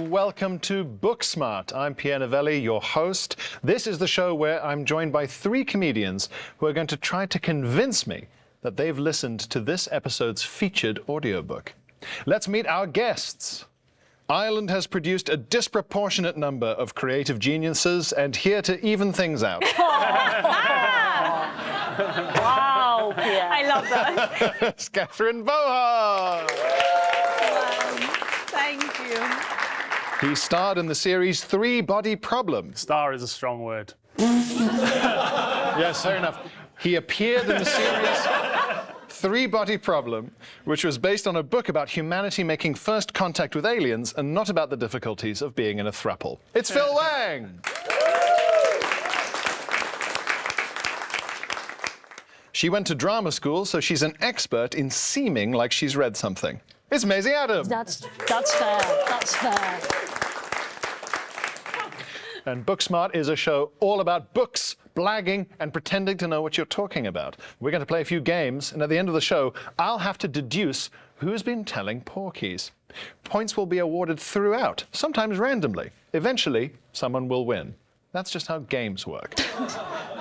and welcome to Book Smart. I'm Pierre Novellie, your host. This is the show where I'm joined by three comedians who are going to try to convince me that they've listened to this episode's featured audiobook. Let's meet our guests. Ireland has produced a disproportionate number of creative geniuses, and here to even things out. Wow, Pierre. I love that. It's Catherine Bohart. Thank you. He starred in the series Three Body Problem. Star is a strong word. Yes, fair enough. He appeared in the series Three Body Problem, which was based on a book about humanity making first contact with aliens and not about the difficulties of being in a throuple. It's Phil Wang. She went to drama school, so she's an expert in seeming like she's read something. It's Maisie Adams. That's fair. That's fair. And Book Smart is a show all about books, blagging, and pretending to know what you're talking about. We're going to play a few games, and at the end of the show, I'll have to deduce who's been telling porkies. Points will be awarded throughout, sometimes randomly. Eventually, someone will win. That's just how games work.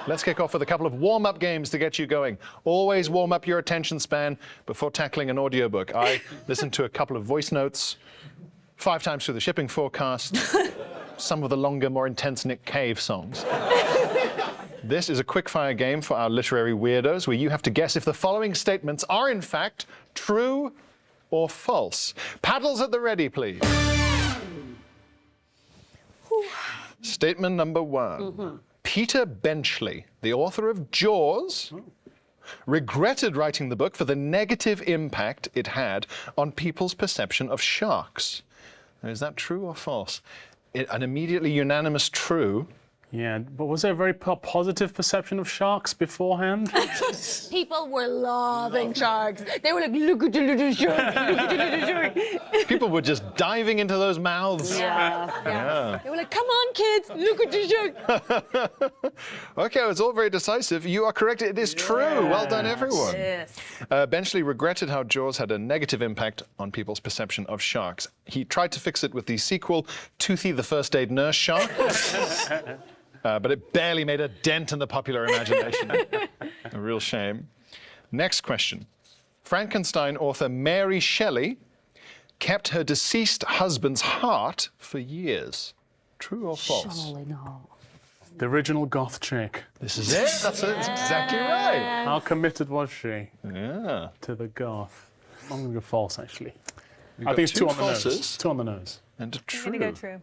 Let's kick off with a couple of warm-up games to get you going. Always warm up your attention span before tackling an audiobook. I listened to a couple of voice notes, 5 times through the shipping forecast, some of the longer, more intense Nick Cave songs. This is a quick-fire game for our literary weirdos where you have to guess if the following statements are in fact true or false. Paddles at the ready, please. Statement number 1. Peter Benchley, the author of Jaws, regretted writing the book for the negative impact it had on people's perception of sharks. Now, is that true or false? An immediately unanimous true. Yeah, but was there a very positive perception of sharks beforehand? People were loving sharks. They were like, look at the little shark, look at the little shark. People were just diving into those mouths. Yeah. They were like, come on, kids, look at the shark. Okay, it's all very decisive. You are correct. It is true. Well done, everyone. Yes. Benchley regretted how Jaws had a negative impact on people's perception of sharks. He tried to fix it with the sequel, Toothy the First Aid Nurse Shark. But it barely made a dent in the popular imagination. A real shame. Next question. Frankenstein author Mary Shelley kept her deceased husband's heart for years. True or false? Surely not. The original goth chick. This is it. That's exactly right. How committed was she Yeah. to the goth? I'm going to go false, actually. We've I got think it's 2 on the falses nose. 2 on the nose. and a I'm true. gonna go true.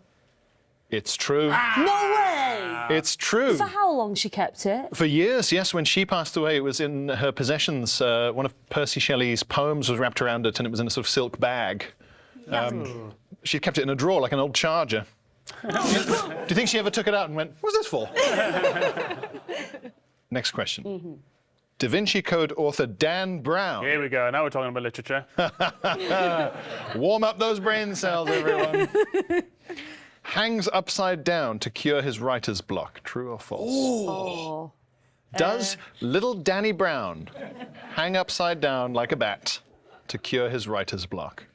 It's true. No way! It's true. For how long she kept it? For years, yes. When she passed away, it was in her possessions. One of Percy Shelley's poems was wrapped around it, and it was in a sort of silk bag. She kept it in a drawer like an old charger. Do you think she ever took it out and went, what's this for? Next question. Da Vinci Code author Dan Brown. Here we go. Now we're talking about literature. Warm up those brain cells, everyone. Hangs upside down to cure his writer's block. True or false? Oh. Does little Danny Brown hang upside down like a bat to cure his writer's block?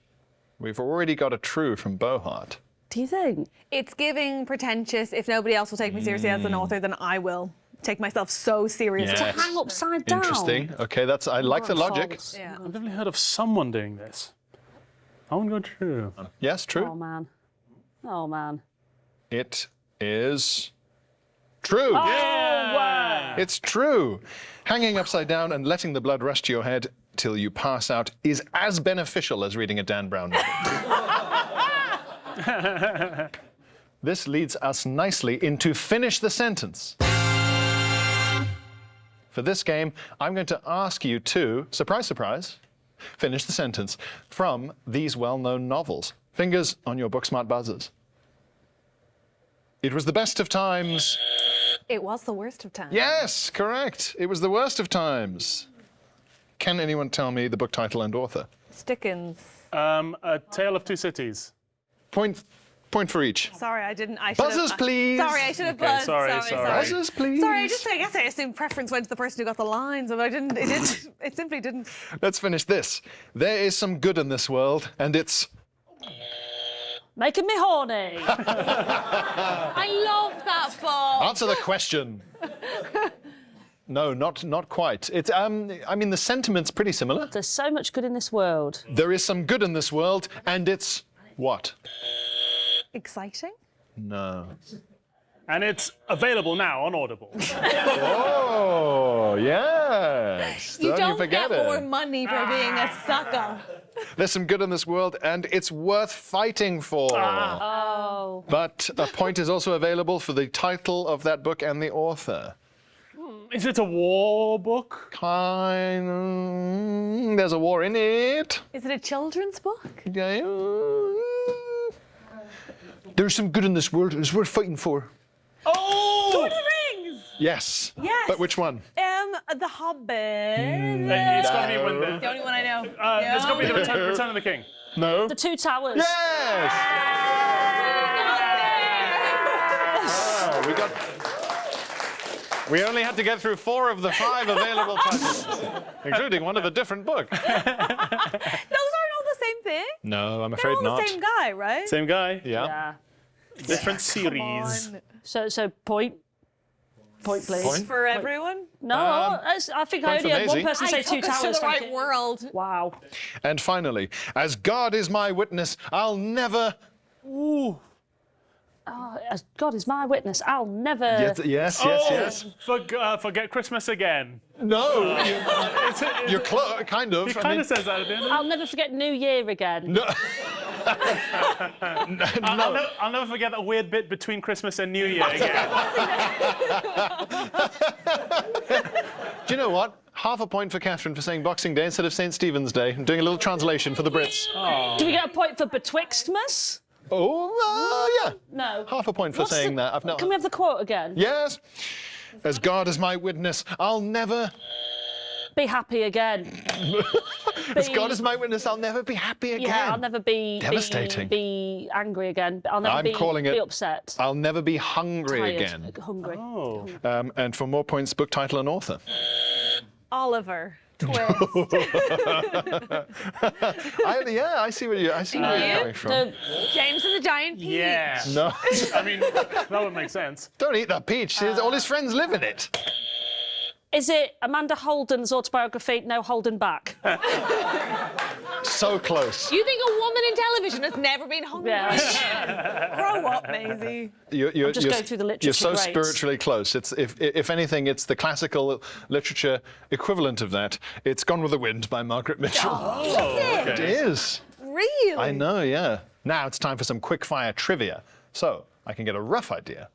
We've already got a true from Bohart. Do you think? It's giving pretentious. If nobody else will take me seriously as an author, then I will take myself so seriously. Yes. To hang upside down? Interesting. Okay, I like the logic. False. Yeah. I've never heard of someone doing this. I want to go true. Yes, true. Oh, man. Oh, man. It is true. Yeah! It's true. Hanging upside down and letting the blood rush to your head till you pass out is as beneficial as reading a Dan Brown novel. This leads us nicely into Finish the Sentence. For this game, I'm going to ask you to, surprise, surprise, finish the sentence from these well-known novels. Fingers on your Book Smart buzzers. It was the best of times. It was the worst of times. Yes, correct. It was the worst of times. Can anyone tell me the book title and author? Stickins. A Tale of Two Cities. Point for each. Sorry, I didn't. Buzzers, please. Sorry, I should have Okay, buzzed. sorry. Buzzers, please. Sorry, I guess I assumed preference went to the person who got the lines, but I didn't. It didn't. It simply didn't. Let's finish this. There is some good in this world, and it's... Making me horny. I love that book. Answer the question. No, not quite. It's I mean the sentiment's pretty similar. There's so much good in this world. There is some good in this world, and it's what? Exciting? No. And it's available now on Audible. Oh, yes. You don't forget get it. more money for being a sucker. There's some good in this world, and it's worth fighting for. Oh. But a point is also available for the title of that book and the author. Is it a war book? There's a war in it. Is it a children's book? Yeah. There's some good in this world. It's worth fighting for. Oh! Lord of the Rings! Yes. Yes. But which one? The Hobbit. It's got to be when The only one I know. It's got to be the Return of the King. No. The Two Towers. Yes. Oh, we only had to get through 4 of the 5 available titles, including one of a different book. Those aren't all the same thing. No, I'm They're afraid all not. the same guy, right? Same guy. Yeah. Yeah. Different series. So point, please. Point? For everyone. No, I think I point only for had one Maisie. person say Two took us Towers. to the thank right you. world. Wow. And finally, as God is my witness, I'll never. Ooh. Oh, as God is my witness, I'll never. Yes. Forget Christmas again. No. You're kind of. He kind of says that at the end. I'll never forget New Year again. No. I'll never forget that weird bit between Christmas and New Year again. Do you know what? Half a point for Catherine for saying Boxing Day instead of St. Stephen's Day. I'm doing a little translation for the Brits. Do we get a point for Betwixtmas? Oh, yeah. No. Half a point for What's saying the- that. I've not. Can we have the quote again? Yes. As God is my witness, I'll never. Be happy again. As God is my witness, I'll never be happy again. Yeah, I'll never be Devastating. be angry again. I'll never I'm be, calling be it- upset. I'll never be hungry Tired, again. Hungry. Oh. And for more points, book title and author. Oliver Twist. I see where you're coming from. The- James and the Giant Peach. Yeah. No, I mean, that would make sense. don't eat that peach. All his friends live in it. is it Amanda Holden's autobiography, No Holding Back? So close. You think a woman in television has never been hungry? Yeah. Grow up, Maisie. You're just going through the literature You're so grades. spiritually close. It's if anything, it's the classical literature equivalent of that. It's Gone with the Wind by Margaret Mitchell. It is. Really? I know, yeah. Now it's time for some quick-fire trivia, so I can get a rough idea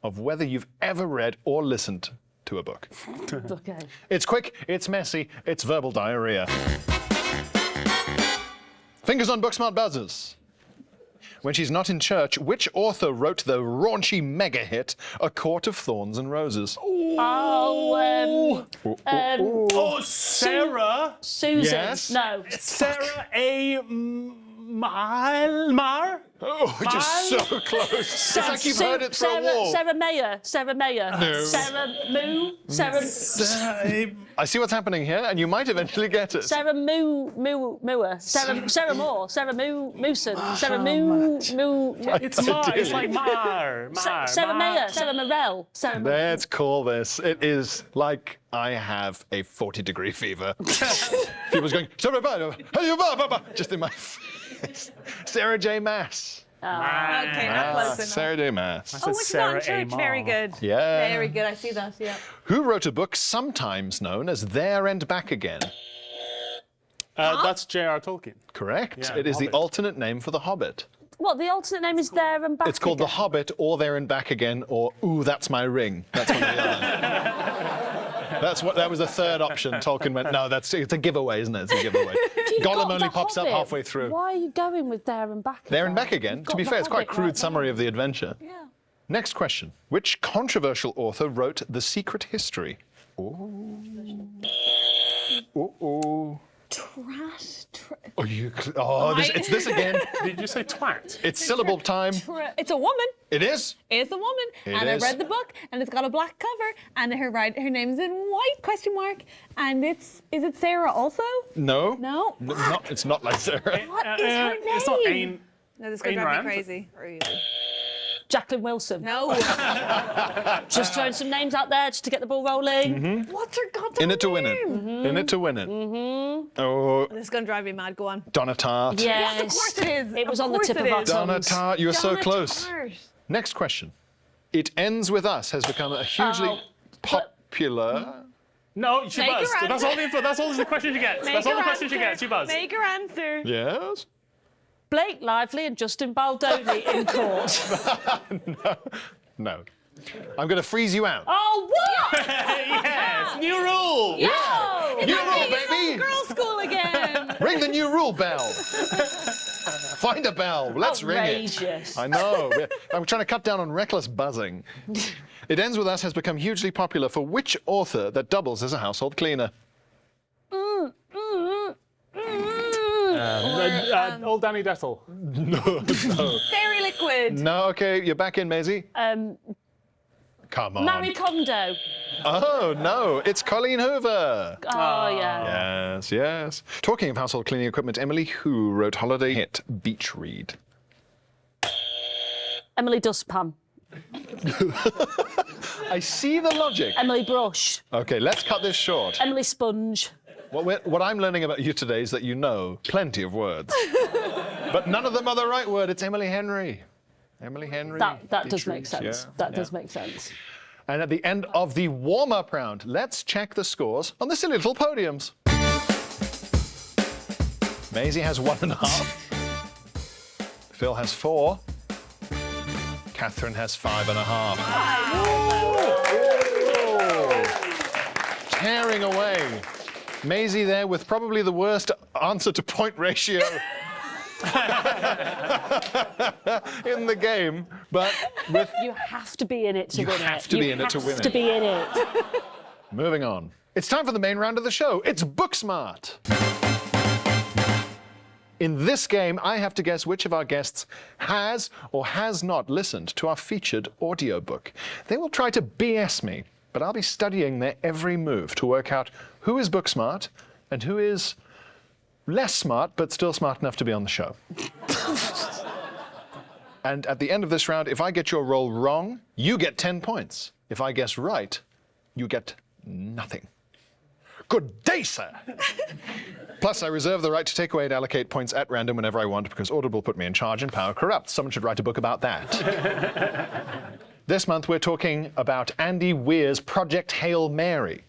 of whether you've ever read or listened to a book. Okay. It's quick, it's messy, it's verbal diarrhea. Fingers on Booksmart buzzers. When she's not in church, which author wrote the raunchy mega hit A Court of Thorns and Roses? Oh, Oh, Sarah. Susan. Yes. No. Sarah A. Mar? Oh, just so close. It's like you've heard it through a wall. Sarah Mayer. No. Sarah Moo. Sarah I see what's happening here, and you might eventually get it. Mooer. Sarah Moore. Sarah Mooson. Sarah Moo. It's Mar. It's like Mar. Sarah Mayer. Sarah Morell. Sarah. Let's call this. It is like I have a 40-degree fever. People's going, just in my face. Sarah J. Maas. Okay, not close enough. Sarah J. Maas. Oh, when she's not in Sarah A. church, very Maher. good. Yeah. Very good, I see that, yeah. Who wrote a book sometimes known as There and Back Again? That's J.R. Tolkien. Correct. Yeah, It is the Hobbit. alternate name for The Hobbit. What, the alternate name is There and Back It's called The Again? Hobbit or There and Back Again or Ooh, That's My Ring. That's one or the other. That was the third option. Tolkien went, no, it's a giveaway, isn't it? It's a giveaway. You've Gollum got only The pops up Hobbit. halfway through. Why are you going with There and Back Again? There and Back Again. You've To be got fair, The it's quite a Hobbit crude right summary of the adventure. Yeah. Next question. Which controversial author wrote The Secret History? Ooh. Ooh. It's this again. Did you say twat? It's syllable time. It's a woman. It is. It's a woman. It and is. I've read the book, and it's got a black cover, and her name's in white, question mark. And is it Sarah also? No. No. It's not like Sarah. What is her name? It's not Ain. No, this is going to Ayn drive me Rand. crazy. Really. Jacqueline Wilson. No. Just throwing some names out there just to get the ball rolling. What's her goddamn In it to win it. name? In it to win it. Oh, This is going to drive me mad. Go on. Donna Tartt. Yes. Of course it is. It was Of on the course tip it of our is. Donna tongues. Tartt, you were so Donna close. Tartt. Next question. It Ends With Us has become a hugely popular... No, she Make her buzzed. answer. That's all the question she gets. That's all the question she gets. She buzzed. Make her answer. Yes? Blake Lively and Justin Baldoni in court. No. I'm going to freeze you out. Oh, what? Yes, new rule. Yo! New rule, baby! Girls' school again. Ring the new rule bell. Find a bell. Let's ring it. Outrageous. I know. I'm trying to cut down on reckless buzzing. It Ends With Us has become hugely popular for which author that doubles as a household cleaner? Old Danny Dettle. Fairy liquid. No, okay, you're back in, Maisie. Come on. Marie Kondo. Oh, no, it's Colleen Hoover. Oh, yeah. Yes, yes. Talking of household cleaning equipment, Emily Who wrote holiday hit Beach Read? Emily Dustpan. I see the logic. Emily Brush. Okay, let's cut this short. Emily Sponge. What I'm learning about you today is that you know plenty of words. But none of them are the right word. It's Emily Henry. Emily Henry. That does Beach make Read, sense. yeah, That yeah. does make sense. And at the end of the warm-up round, let's check the scores on the silly little podiums. Maisie has 1.5. Phil has 4. Catherine has 5.5. Tearing away. Maisie there with probably the worst answer to point ratio in the game, but with... You have to be in it to You win it. have to be in it to win have to it. be in it. Moving on. It's time for the main round of the show. It's Book Smart. In this game, I have to guess which of our guests has or has not listened to our featured audiobook. They will try to BS me, but I'll be studying their every move to work out who is book smart and who is less smart, but still smart enough to be on the show. And at the end of this round, if I get your roll wrong, you get 10 points. If I guess right, you get nothing. Good day, sir! Plus, I reserve the right to take away and allocate points at random whenever I want because Audible put me in charge and power corrupts. Someone should write a book about that. This month, we're talking about Andy Weir's Project Hail Mary.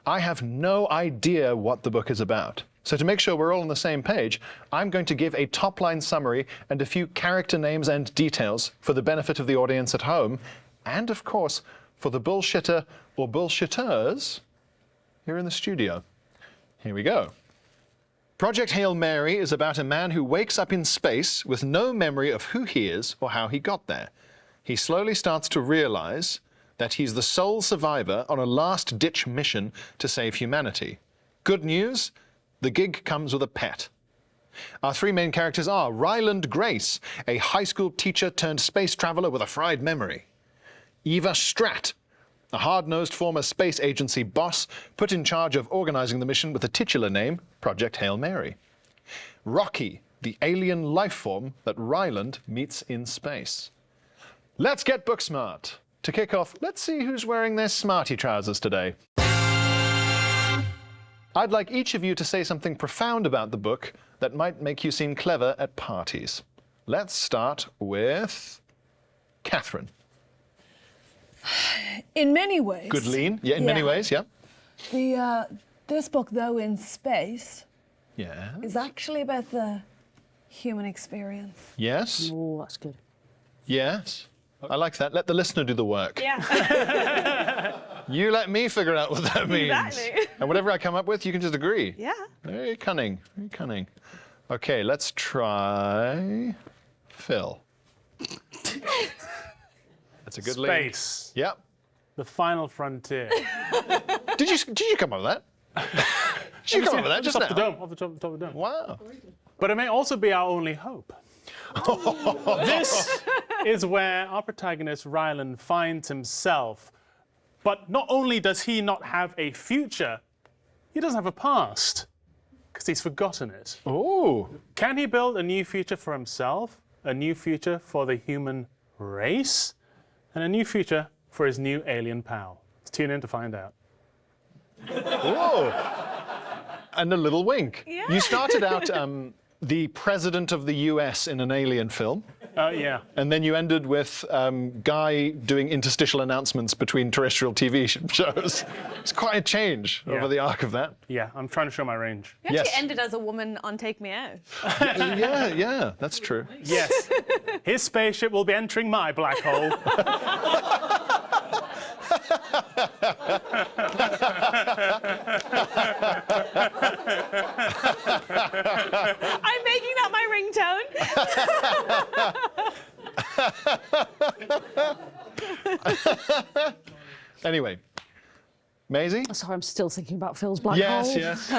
I have no idea what the book is about. So to make sure we're all on the same page, I'm going to give a top-line summary and a few character names and details for the benefit of the audience at home, and of course, for the bullshitter or bullshitters here in the studio. Here we go. Project Hail Mary is about a man who wakes up in space with no memory of who he is or how he got there. He slowly starts to realize that he's the sole survivor on a last-ditch mission to save humanity. Good news, the gig comes with a pet. Our three main characters are Ryland Grace, a high school teacher turned space traveler with a fried memory. Eva Stratt, a hard-nosed former space agency boss put in charge of organizing the mission with the titular name Project Hail Mary. Rocky, the alien life form that Ryland meets in space. Let's get book smart. To kick off, let's see who's wearing their smarty trousers today. I'd like each of you to say something profound about the book that might make you seem clever at parties. Let's start with Catherine. In many ways. Good lean. Yeah, in many ways, yeah. This book, though, in space, Yeah. is actually about the human experience. Yes. Oh, that's good. Yes. I like that. Let the listener do the work. Yeah. You let me figure out what that means. Exactly. And whatever I come up with, you can just agree. Yeah. Very cunning. Very cunning. Okay, let's try Phil. That's a good lead. Space. Yep. The final frontier. Did you come up with that? Did you come up with that just off the now? dome, off the top of the dome. Wow. But it may also be our only hope. This is where our protagonist Ryland finds himself. But not only does he not have a future, he doesn't have a past, because he's forgotten it. Ooh. Can he build a new future for himself? a new future for the human race, and a new future for his new alien pal. Let's tune in to find out. Whoa! And a little wink. Yeah. You started out the president of the US in an alien film. Yeah. And then you ended with Guy doing interstitial announcements between terrestrial TV shows. It's quite a change over the arc of that. Yeah, I'm trying to show my range. You actually Yes. ended as a woman on Take Me Out. Yeah, that's true. Yes. His spaceship will be entering my black hole. I'm making that my ringtone. Anyway, Maisie? Sorry, I'm still thinking about Phil's black Yes, hole. yes.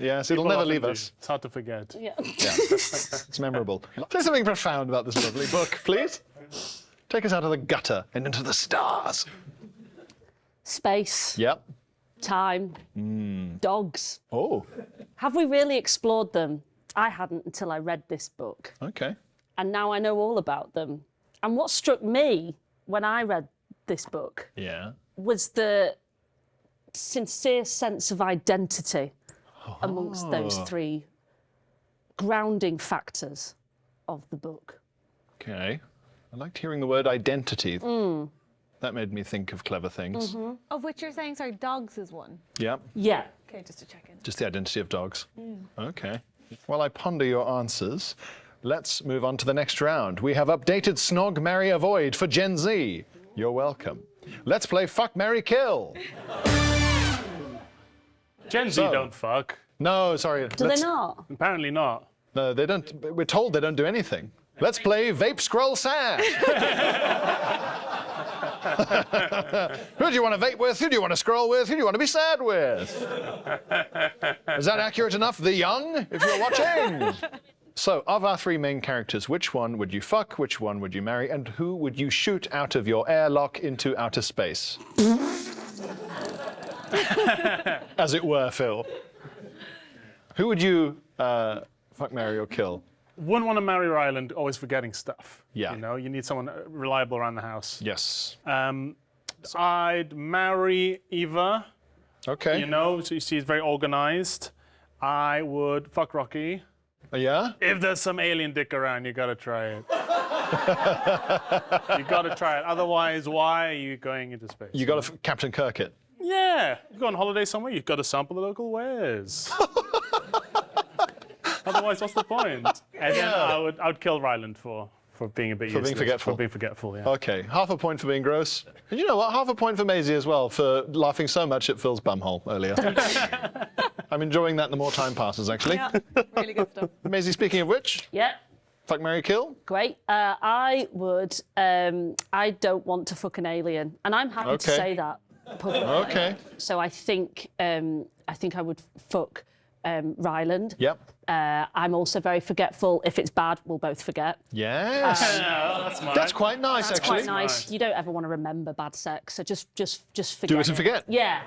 Yes, it'll People never often leave do. us. It's hard to forget. Yeah. Yeah, it's memorable. Say something profound about this lovely book, please. Take us out of the gutter and into the stars. Space, Yep. time, dogs. Oh, Have we really explored them? I hadn't until I read this book. okay. And now I know all about them. And what struck me when I read this book Yeah. was the sincere sense of identity amongst those three grounding factors of the book. Okay. I liked hearing the word identity. That made me think of clever things. Of which you're saying, sorry, dogs is one. Yep. Yeah. Okay, just to check in. Just the identity of dogs. Okay. While I ponder your answers, let's move on to the next round. We have updated Snog, Marry, Avoid for Gen Z. You're welcome. Let's play Fuck, Marry, Kill. Gen Z So- don't fuck. No, sorry. Do they not? Apparently not. No, they don't. We're told they don't do anything. Let's play Vape, Scroll, Sad. Who do you want to vape with? Who do you want to scroll with? Who do you want to be sad with? Is that accurate enough, the young, if you're watching? So, of our three main characters, which one would you fuck, which one would you marry, and who would you shoot out of your airlock into outer space? As it were, Phil. Who would you fuck, marry, or kill? Wouldn't want to marry Ryland, always forgetting stuff. Yeah. You know, you need someone reliable around the house. Yes. I'd marry Eva. Okay. You know, she's very organized. I would fuck Rocky. Yeah? If there's some alien dick around, you gotta try it. You gotta try it. Otherwise, why are you going into space? You got to Captain Kirk it. Yeah. You go on holiday somewhere, you've got to sample the local wares. Otherwise, what's the point? And then I would kill Ryland for being a bit For being useless. forgetful. For being forgetful, yeah. Okay, half a point for being gross. And you know what? Half a point for Maisie as well for laughing so much at Phil's bumhole earlier. I'm enjoying that the more time passes, actually. Yeah, really good stuff. Maisie, speaking of which, Yeah. fuck, marry, kill? Great. I would. I don't want to fuck an alien, and I'm happy to Okay. say that publicly. Okay. So I think I would fuck Ryland. Yep. I'm also very forgetful. If it's bad, we'll both forget. Yes. That's smart. That's quite nice, That's actually. quite nice. You don't ever want to remember bad sex, so just forget. Do it and forget. Yeah.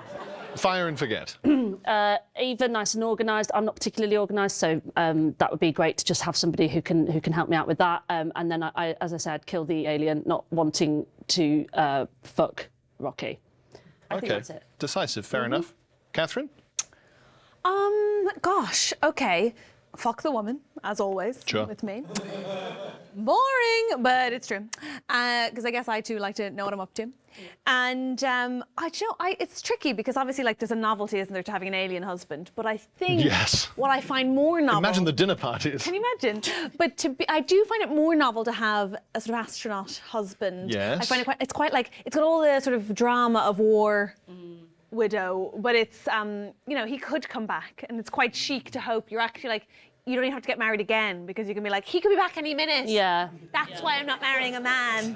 Fire and forget. Eva, nice and organised. I'm not particularly organised, so that would be great to just have somebody who can help me out with that. And then I, as I said, kill the alien, not wanting to fuck Rocky. I think that's it. Decisive, fair enough. Catherine? Gosh, okay. Fuck the woman, as always, Sure. with me. Boring, but it's true. Because I guess I too like to know what I'm up to. And it's tricky because obviously, like, there's a novelty, isn't there, to having an alien husband? But I think Yes. what I find more novel. Imagine the dinner parties. Can you imagine? But I do find it more novel to have a sort of astronaut husband. Yes. I find it's quite like, it's got all the sort of drama of war. Widow, but it's he could come back, and it's quite chic to hope you're actually like, you don't even have to get married again because you can be like, he could be back any minute. Yeah. That's why I'm not marrying a man.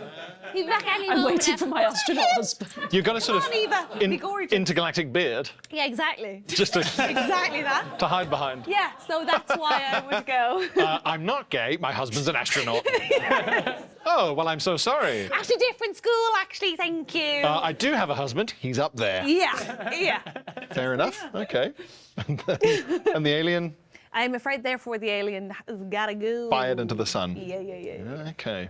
He'll be back any I'm moment. waiting for my astronaut husband. You've got a sort Come of on, Eva. Be gorgeous. intergalactic beard Yeah, exactly. just to, Exactly that. to hide behind. Yeah, so that's why I would go. I'm not gay. My husband's an astronaut. Oh, well, I'm so sorry. Actually, different school, actually, thank you. I do have a husband. He's up there. Yeah. Fair enough. Okay. And the alien? I'm afraid, therefore, the alien has gotta go. Fired into the sun. Yeah. Okay.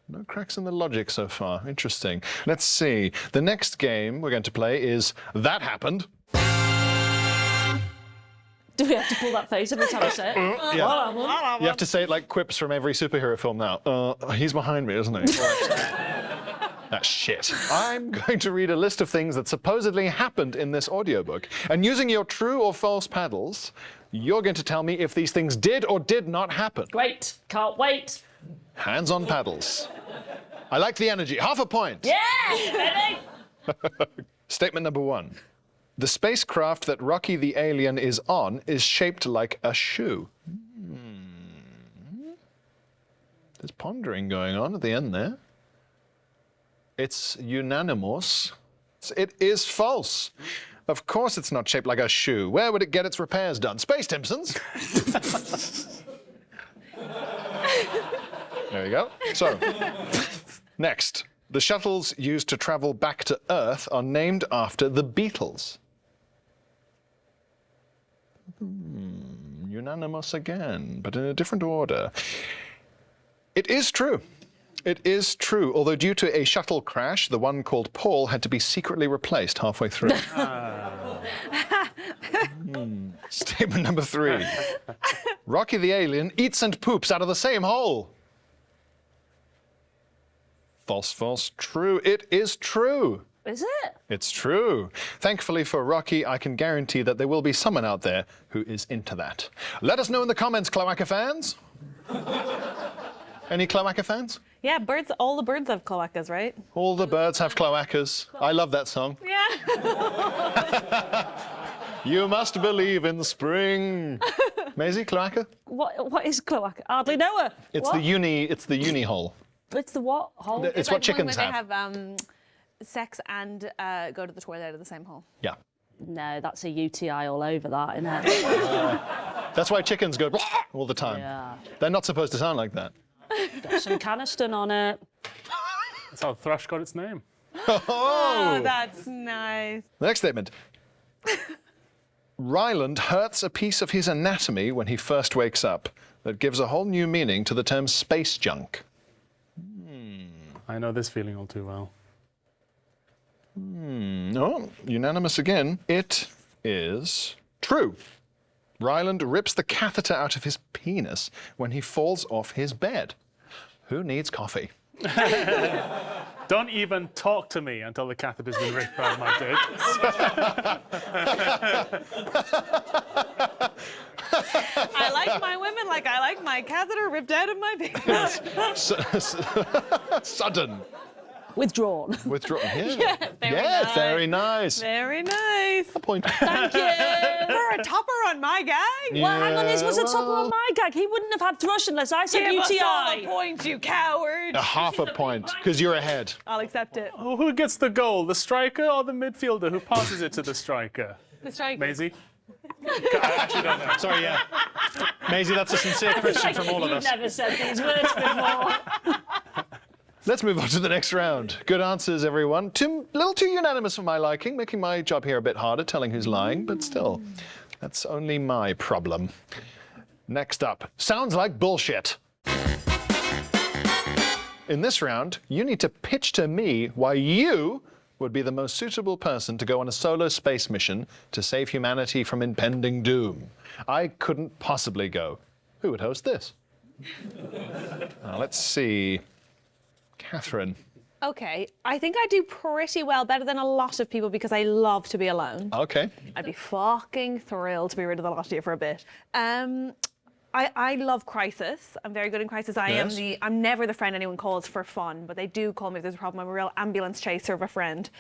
No cracks in the logic so far. Interesting. Let's see. The next game we're going to play is That Happened. Do we have to pull that face every time I say it? Yeah. You have to say it like quips from every superhero film now. He's behind me, isn't he? That's shit. I'm going to read a list of things that supposedly happened in this audiobook, and using your true or false paddles, you're going to tell me if these things did or did not happen. Great. Can't wait. Hands on paddles. I like the energy. Half a point. Yeah, baby. Statement number 1. The spacecraft that Rocky the alien is on is shaped like a shoe. There's pondering going on at the end there. It's unanimous. It is false. Of course it's not shaped like a shoe. Where would it get its repairs done? Space Timpsons? There you go. So, next. The shuttles used to travel back to Earth are named after the Beatles. Unanimous again, but in a different order. It is true. It is true, although due to a shuttle crash, the one called Paul had to be secretly replaced halfway through. Statement number 3. Rocky the alien eats and poops out of the same hole. False, false, true. It is true. Is it? It's true. Thankfully for Rocky, I can guarantee that there will be someone out there who is into that. Let us know in the comments, Cloaca fans. Any Cloaca fans? Yeah, birds. All the birds have cloacas, right? All the birds have cloacas. I love that song. Yeah. You must believe in spring. Maisie, cloaca? What is cloaca? Hardly know her. It's What? the uni hole. It's the what? Hole? It's what chickens when have. they have sex and go to the toilet at the same hole. Yeah. No, that's a UTI all over that, isn't it? That's why chickens go all the time. Yeah. They're not supposed to sound like that. Got some caniston on it. That's how thrush got its name. Oh, that's nice. The next statement. Ryland hurts a piece of his anatomy when he first wakes up. That gives a whole new meaning to the term space junk. I know this feeling all too well. No, unanimous again. It is true. Ryland rips the catheter out of his penis when he falls off his bed. Who needs coffee? Don't even talk to me until the catheter's been ripped out of my dick. I like my women like I like my catheter ripped out of my penis. Sudden. Withdrawn. Withdraw. Yeah, nice. Very nice. Very nice. A point. Thank you. For a topper on my gag. Well, hang on, this was a topper well. on my gag. He wouldn't have had thrush unless I said Give us all a UTI. point, you coward. A half a point, because you're ahead. I'll accept it. Oh, who gets the goal? The striker or the midfielder who passes it to the striker? The strike. Maisie? I actually don't know. Sorry, yeah. Maisie, that's a sincere question from all of us. You've never said these words before. Let's move on to the next round. Good answers, everyone. A little too unanimous for my liking, making my job here a bit harder, telling who's lying, but still, that's only my problem. Next up, sounds like bullshit. In this round, you need to pitch to me why you would be the most suitable person to go on a solo space mission to save humanity from impending doom. I couldn't possibly go. Who would host this? Let's see. Catherine. Okay, I think I do pretty well, better than a lot of people because I love to be alone. Okay. I'd be fucking thrilled to be rid of the lot of you for a bit. I love Crisis. I'm very good in Crisis. Yes. I'm never the friend anyone calls for fun, but they do call me if there's a problem. I'm a real ambulance chaser of a friend.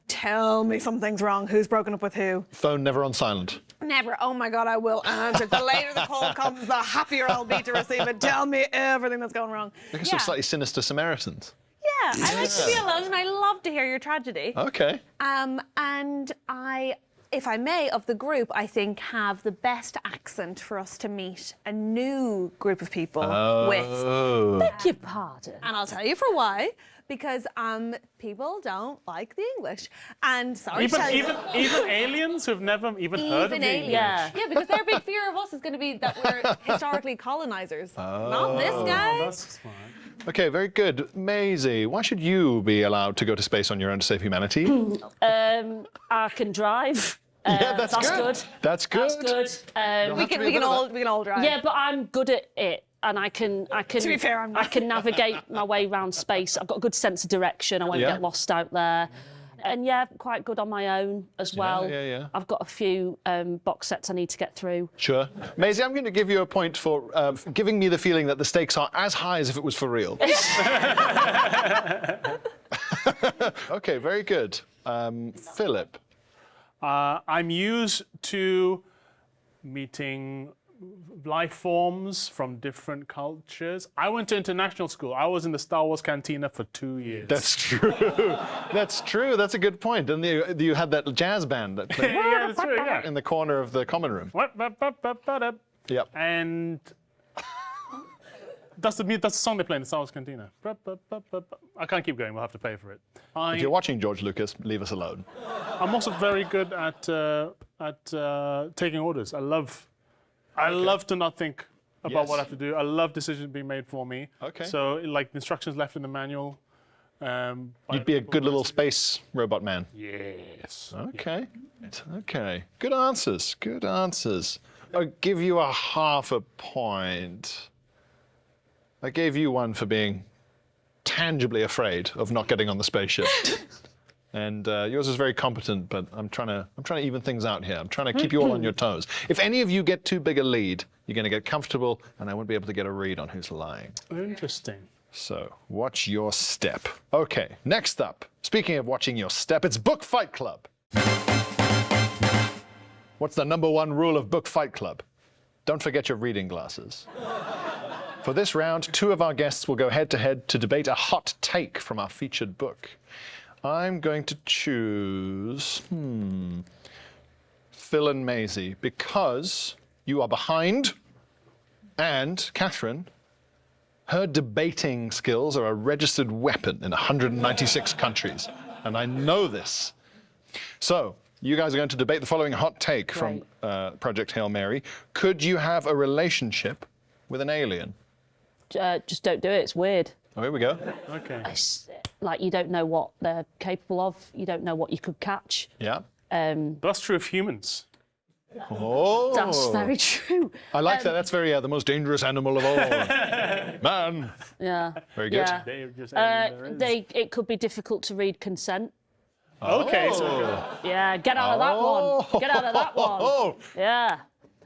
Tell me something's wrong. Who's broken up with who? Phone never on silent. Never. Oh my God, I will answer. The later the call comes, the happier I'll be to receive it. Tell me everything that's going wrong. Like some slightly sinister Samaritans. Yeah, I like to be alone. I love to hear your tragedy. Okay. And I, if I may, of the group, I think have the best accent for us to meet a new group of people with. Oh. Beg your pardon. And I'll tell you for why. because people don't like the English. And sorry, Even, to tell you, even aliens who've never even heard of even the aliens. English. Yeah, because their big fear of us is going to be that we're historically colonizers. Not this guy. That's smart. Okay, very good. Maisie, why should you be allowed to go to space on your own to save humanity? I can drive. Yeah, that's good. That's good. That's good. We can all drive. Yeah, but I'm good at it, and I can. To be fair, I'm not. I can navigate my way around space. I've got a good sense of direction. I won't Yeah. get lost out there. And yeah, quite good on my own as well. yeah. I've got a few box sets I need to get through. Sure. Maisie, I'm going to give you a point for giving me the feeling that the stakes are as high as if it was for real. Okay, very good. Philip. I'm used to meeting life forms from different cultures. I went to international school. I was in the Star Wars cantina for 2 years. That's true. That's true. That's a good point. And you had that jazz band that played yeah, that's true, yeah. in the corner of the common room. Yep. And that's the song they play in the Star Wars cantina. I can't keep going. We'll have to pay for it. If you're watching George Lucas, leave us alone. I'm also very good at taking orders. I love to not think about Yes. what I have to do. I love decisions being made for me. Okay. So, like instructions left in the manual. You'd be a good little space robot man. Yes. Okay. Okay. Good answers. Good answers. I'll give you a half a point. I gave you one for being tangibly afraid of not getting on the spaceship. And yours is very competent, but I'm trying to even things out here. I'm trying to keep you all on your toes. If any of you get too big a lead, you're going to get comfortable, and I won't be able to get a read on who's lying. Interesting. So watch your step. Okay, next up. Speaking of watching your step, it's Book Fight Club. What's the #1 rule of Book Fight Club? Don't forget your reading glasses. For this round, 2 of our guests will go head-to-head to debate a hot take from our featured book. I'm going to choose Phil and Maisie because you are behind, and Catherine, her debating skills are a registered weapon in 196 countries, and I know this. So, you guys are going to debate the following hot take from Project Hail Mary. Could you have a relationship with an alien? Just don't do it. It's weird. Oh, here we go. Okay. It's, like, you don't know what they're capable of. You don't know what you could catch. Yeah. That's true of humans. Oh. That's very true. I like that. That's very the most dangerous animal of all. Man. Yeah. Very good. Yeah. They're just alien there is. It could be difficult to read consent. Okay, so Yeah, get out of that one. Get out of that one. Oh. Yeah.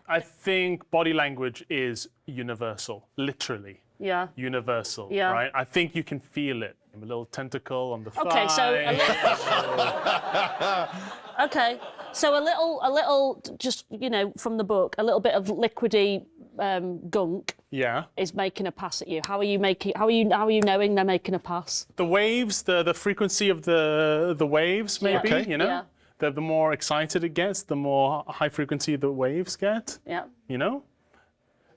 I think body language is universal, literally. Yeah. Universal, Yeah. right? I think you can feel it. A little tentacle on the thigh. Okay, so a little, just from the book, a little bit of liquidy gunk Yeah. is making a pass at you. How are you knowing they're making a pass? The waves, the frequency of the waves, maybe, Okay. Yeah. The more excited it gets, the more high frequency the waves get, Yeah.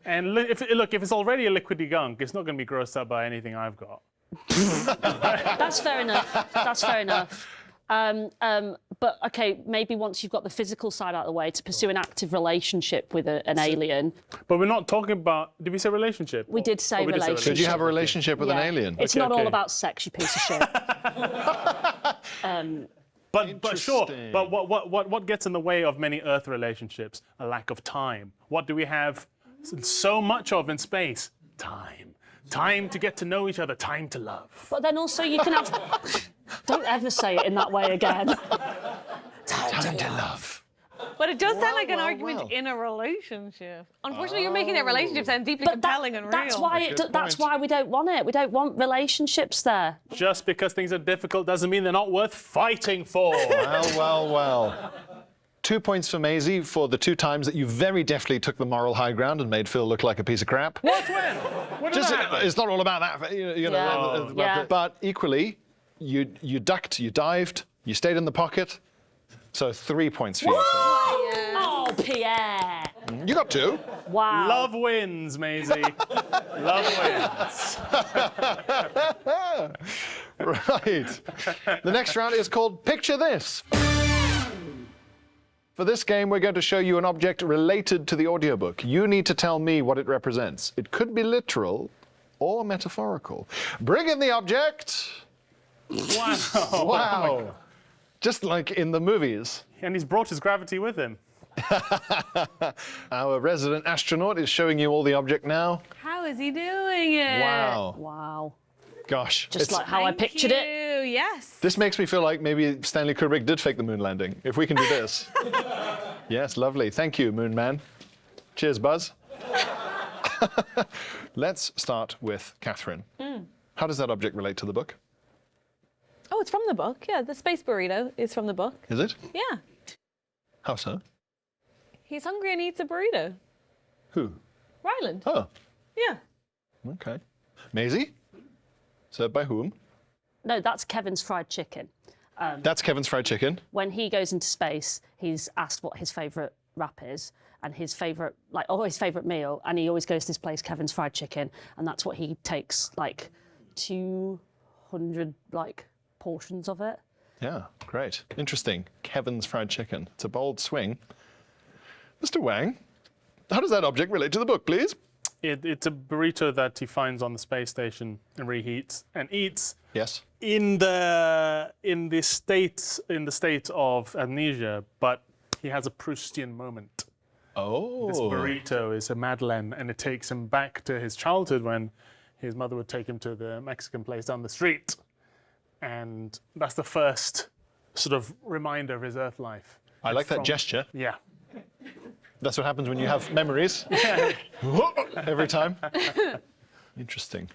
And if it's already a liquidy gunk, it's not going to be grossed out by anything I've got. That's fair enough. That's fair enough. But okay, maybe once you've got the physical side out of the way, to pursue an active relationship with an alien. But we're not talking about. Did we say relationship? We did say we did say relationship. Could you have a relationship with an Yeah. alien? It's Okay, not all okay. about sex, you piece of shit. But sure. Interesting. But what gets in the way of many Earth relationships? A lack of time. What do we have so much of in space? Time. Time to get to know each other. Time to love. But then also you can have. Don't ever say it in that way again. Time to love. But it does sound like an well, argument well. in a relationship. Unfortunately, you're making that relationship sound deeply But compelling and real. that's why Good that's point. why we don't want it. We don't want relationships there. Just because things are difficult doesn't mean they're not worth fighting for. Well. 2 points for Maisie for the 2 times that you very deftly took the moral high ground and made Phil look like a piece of crap. What when? What did Just, that happen? it's not all about that, Yeah. Yeah. But equally, you ducked, you dived, you stayed in the pocket. So 3 points for you. Oh, Pierre! You got 2. Wow. Love wins, Maisie. Love wins. Right. The next round is called Picture This. For this game, we're going to show you an object related to the audiobook. You need to tell me what it represents. It could be literal or metaphorical. Bring in the object. Wow. Wow. Just like in the movies. And he's brought his gravity with him. Our resident astronaut is showing you all the object now. How is he doing it? Wow. Wow. Gosh. Just like how I pictured it. it. Yes. This makes me feel like maybe Stanley Kubrick did fake the moon landing. If we can do this. Yes, lovely. Thank you, Moon Man. Cheers, Buzz. Let's start with Catherine. How does that object relate to the book? Oh, it's from the book. Yeah, the space burrito is from the book. Is it? Yeah. How so? He's hungry and eats a burrito. Who? Ryland. Oh, Yeah. okay. Maisie? Served by whom? No, that's Kevin's fried chicken. That's Kevin's fried chicken. When he goes into space, he's asked what his favourite wrap is and his favourite, his favourite meal, and he always goes to this place, Kevin's fried chicken, and that's what he takes, 200, portions of it. Yeah, great. Interesting. Kevin's fried chicken. It's a bold swing. Mr. Wang, how does that object relate to the book, please? It's a burrito that he finds on the space station and reheats and eats Yes. in the state of amnesia, but he has a Proustian moment. Oh. This burrito is a Madeleine, and it takes him back to his childhood when his mother would take him to the Mexican place down the street. And that's the first sort of reminder of his Earth life. I like that gesture. Yeah. That's what happens when you have memories. Every time. Interesting.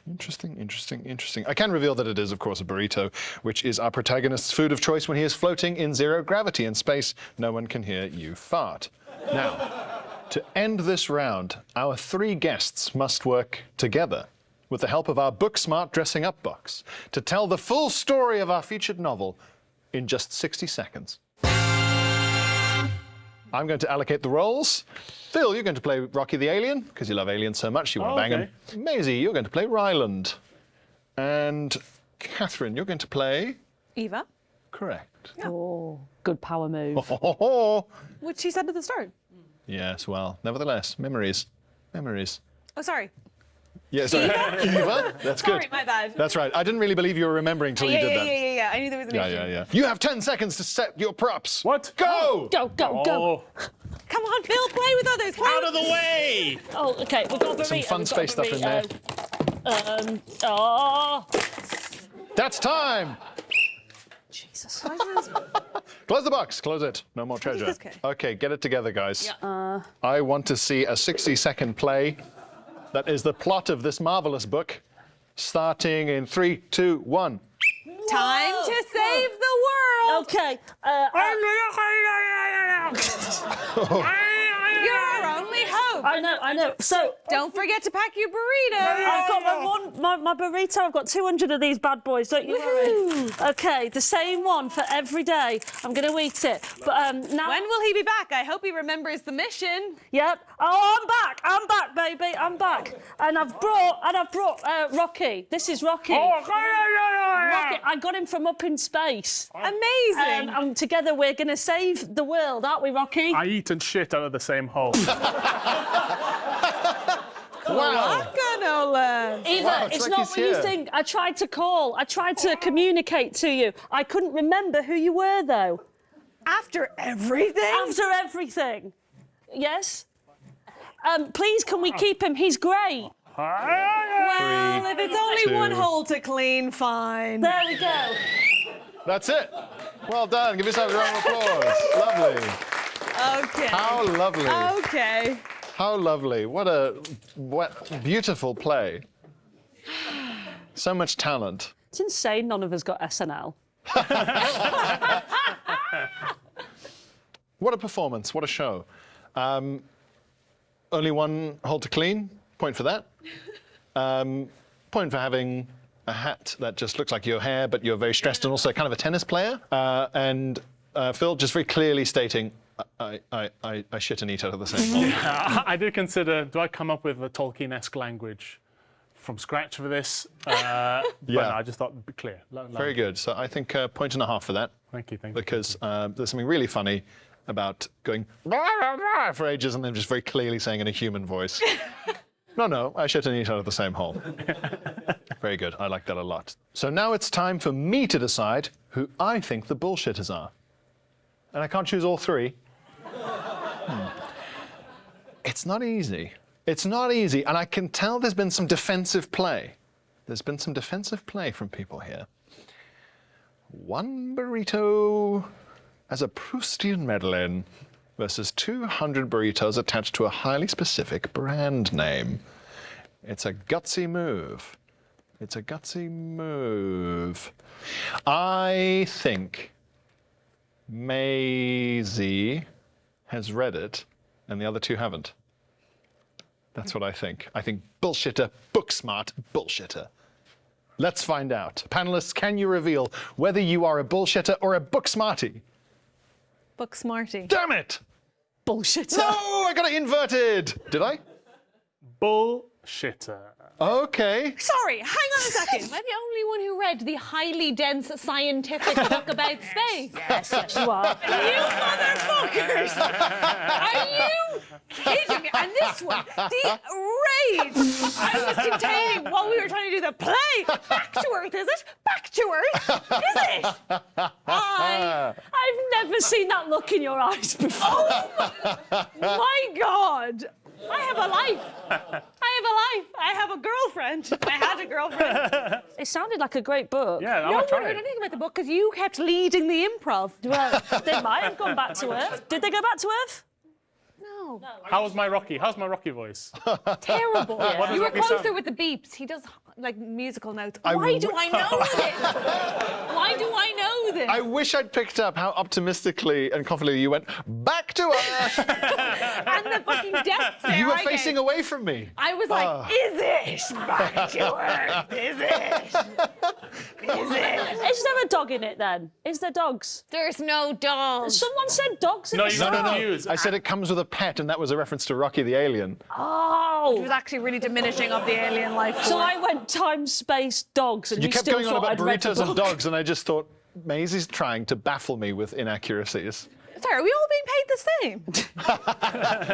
I can reveal that it is, of course, a burrito, which is our protagonist's food of choice when he is floating in zero gravity in space. No one can hear you fart. Now, to end this round, our three guests must work together with the help of our Book Smart dressing up box to tell the full story of our featured novel in just 60 seconds. I'm going to allocate the roles. Phil, you're going to play Rocky the Alien, because you love aliens so much you want to bang him. Maisie, you're going to play Ryland. And Catherine, you're going to play... Eva. Correct. Oh, good power move. Which she said at the start. Yes, well, nevertheless, memories. Oh, sorry. Yeah, sorry. Eva? That's good. Sorry, my bad. That's right. I didn't really believe you were remembering till you did that. Yeah. I knew there was an issue. Yeah. You have 10 seconds to set your props. What? Go! Go. Oh, Come on, Phil, play with others. Play out with of the way! Oh, okay, we've got a burrito. Some fun space stuff in there. That's time! Jesus. Close the box. Close it. No more treasure. this kid? Okay, get it together, guys. I want to see a 60-second play. That is the plot of this marvelous book, starting in 3, 2, 1. Time to save the world. Okay. You're our only hope. I know. So Don't forget to pack your burrito. I've got my burrito. I've got 200 of these bad boys. Don't you worry. Okay, the same one for every day. I'm going to eat it. But now. When will he be back? I hope he remembers the mission. Yep. Oh, I'm back, baby. I'm back. And I've brought Rocky. This is Rocky. Rocky. I got him from up in space. Amazing. And together we're going to save the world, aren't we, Rocky? I eat and shit out of the same hole. Wow. no less. Eva, it's not what you think. I tried to call. I tried to communicate to you. I couldn't remember who you were, though. After everything? After everything. Yes? Please, can we keep him? He's great. Well, if it's only 2. one hole to clean, fine. There we go. That's it. Well done. Give yourself a round of applause. Lovely. Okay. How lovely. Okay. How lovely. What a beautiful play. So much talent. It's insane none of us got SNL. What a performance. What a show. Only one hole to clean. Point for that. Point for having a hat that just looks like your hair, but you're very stressed and also kind of a tennis player. And Phil just very clearly stating, I shit and eat out of the same hole. I did consider, do I come up with a Tolkien-esque language from scratch for this. But no, I just thought it'd be clear. Very good. So I think a point and a half for that. Thank you. Because there's something really funny about going for ages and then just very clearly saying in a human voice, no, I shit and eat out of the same hole. Very good. I like that a lot. So now it's time for me to decide who I think the bullshitters are. And I can't choose all three. It's not easy. It's not easy. And I can tell there's been some defensive play. There's been some defensive play from people here. One burrito as a Proustian Madeleine versus 200 burritos attached to a highly specific brand name. It's a gutsy move. It's a gutsy move. I think Maisie has read it and the other two haven't. That's what I think. I think bullshitter, book smart, bullshitter. Let's find out. Panelists, can you reveal whether you are a bullshitter or a book smarty? Book Smarty. Damn it! Bullshitter. No, I got it inverted. Did I? Bullshitter. Okay. Sorry, hang on a second. Am I the only one who read the highly dense scientific book about space? Yes, you are. You motherfuckers! Are you kidding me? And this one, the rage I was containing while we were trying to do the play. Back to Earth, is it? Back to Earth, is it? I've never seen that look in your eyes before. Oh my God! I have a life. I have a girlfriend. I had a girlfriend. It sounded like a great book. Yeah, No I'm one trying. heard anything about the book because you kept leading the improv. Well, they might have gone back to Earth. Did they go back to Earth? No. How's my Rocky? How's my Rocky voice? Terrible. What does You were Rocky closer sound? with the beeps. He does like musical notes. Why do I know this? Why do I know this? I wish I'd picked up how optimistically and confidently you went back to Earth. And the fucking depth there. You were I facing gave. away from me. I was like, is it back to Earth? Is it? Is it? Is there a dog in it then? Is there dogs? There's no dogs. Someone said dogs in No, the you start. got confused. I said it comes with a pet, and that was a reference to Rocky the Alien. It Oh. was actually really diminishing of the alien life form. So I went time, space, dogs, and You you kept still going on thought about I'd read the burritos and book. dogs, and I just thought, Maisie's trying to baffle me with inaccuracies. Sorry, are we all being paid the same?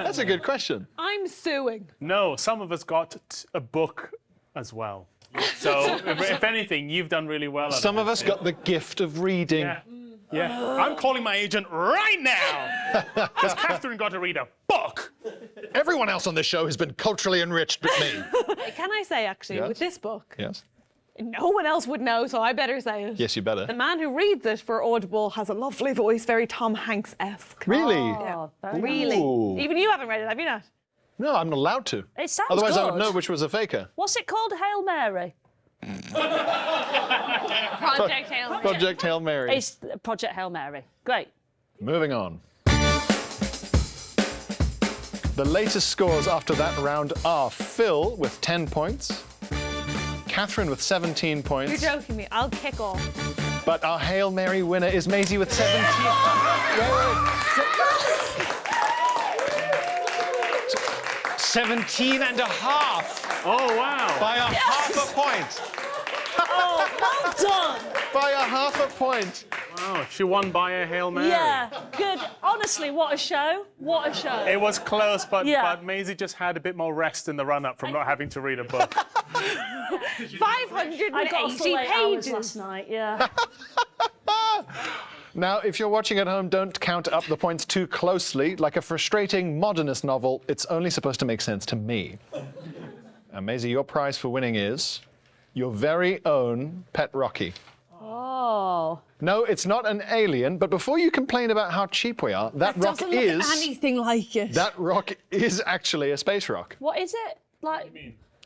That's a good question. I'm suing. No, some of us got a book as well. So, if anything, you've done really well. Some of us got the gift of reading. Yeah. Yeah. I'm calling my agent right now. Because Catherine got to read a book. Everyone else on this show has been culturally enriched but me. Can I say, actually, Yes. with this book, Yes? no one else would know, so I better say it. Yes, you better. The man who reads it for Audible has a lovely voice, very Tom Hanks-esque. Really? Oh, very Really? Ooh. Even you haven't read it, have you not? No, I'm not allowed to. It sounds Otherwise, I would good. know which was a faker. What's it called? Hail Mary. Project Hail Mary. Project Hail Mary. It's Project Hail Mary. Great. Moving on. The latest scores after that round are Phil with 10 points, Catherine with 17 You're points, joking me. I'll kick off. but our Hail Mary winner is Maisie with 17. Wait. 17 and a half Oh, wow. by a half a point. Oh, well done. By a half a point. Wow, she won by a Hail Mary. Yeah, good. Honestly, what a show. What a show. It was close, but Maisie just had a bit more rest in the run-up from not having to read a book. 580 I got a full 8 hours pages. last night, yeah. Now, if you're watching at home, don't count up the points too closely. Like a frustrating modernist novel, it's only supposed to make sense to me. And Maisie, your prize for winning is your very own pet Rocky. Oh. No, it's not an alien, but before you complain about how cheap we are, that rock Doesn't look is... anything like it. That rock is actually a space rock. What is it? Like.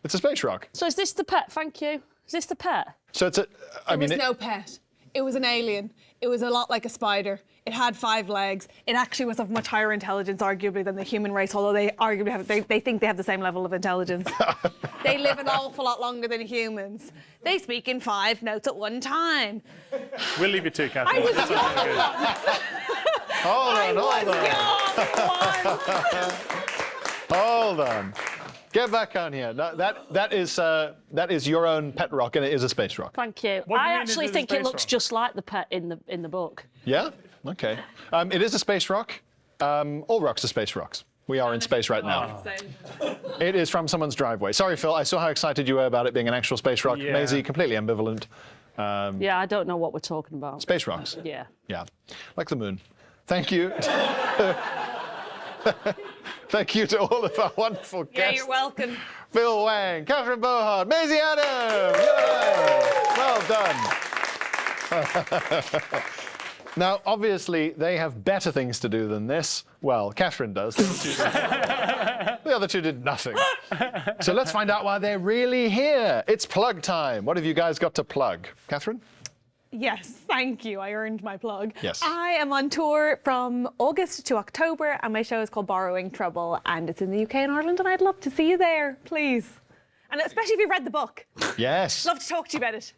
It's a space rock. So is this the pet? Thank you. Is this the pet? So it's a... It was no pet. It was an alien. It was a lot like a spider. It had 5 legs. It actually was of much higher intelligence, arguably, than the human race, although they arguably have, they think they have the same level of intelligence. They live an awful lot longer than humans. They speak in 5 notes at one time. We'll leave you to, Catherine. I was That's young something good. Hold on, hold on. young once. Hold on. Get back on here. No, that is your own pet rock, and it is a space rock. Thank you. What do you I mean actually it is a think it space looks rock? just like the pet in the book. Yeah? Okay. It is a space rock. All rocks are space rocks. We are in space right now. It is from someone's driveway. Sorry, Phil, I saw how excited you were about it being an actual space rock. Yeah. Maisie, completely ambivalent. Yeah, I don't know what we're talking about. Space rocks. Yeah. Yeah. Like the moon. Thank you. Thank you to all of our wonderful guests. Yeah, you're welcome. Phil Wang, Catherine Bohart, Maisie Adams. Yay! Well done. Now, obviously, they have better things to do than this. Well, Catherine does. The other two did nothing. So let's find out why they're really here. It's plug time. What have you guys got to plug? Catherine? Yes, thank you. I earned my plug. Yes. I am on tour from August to October, and my show is called Borrowing Trouble, and it's in the UK and Ireland, and I'd love to see you there, please. And especially if you've read the book. Yes. Love to talk to you about it.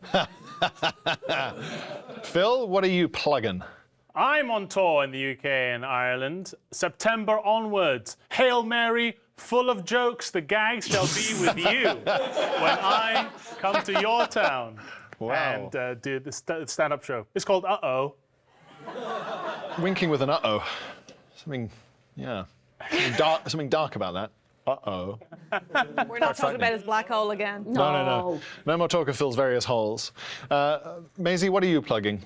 Phil, what are you plugging? I'm on tour in the UK and Ireland, September onwards. Hail Mary, full of jokes, the gags shall be with you when I come to your town and do the stand-up show. It's called Uh-Oh. Winking with an uh-oh. Something, yeah. Something dark about that. Uh-oh. We're not talking about his black hole again. No. No more talk of Phil's various holes. Maisie, what are you plugging?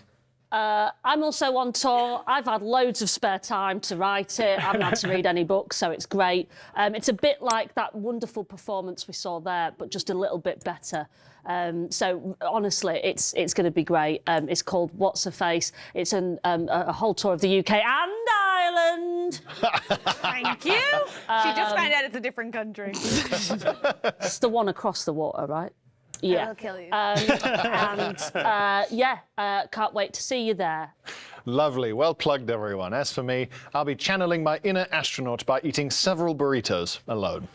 I'm also on tour. I've had loads of spare time to write it. I haven't had to read any books, so it's great. It's a bit like that wonderful performance we saw there, but just a little bit better. So honestly, it's going to be great. It's called What's a Face. It's a whole tour of the UK and Ireland. Thank you. She just found out it's a different country. It's the one across the water, right? Yeah. I'll kill you. Can't wait to see you there. Lovely. Well plugged, everyone. As for me, I'll be channeling my inner astronaut by eating several burritos alone.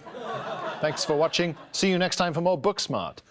Thanks for watching. See you next time for more Book Smart.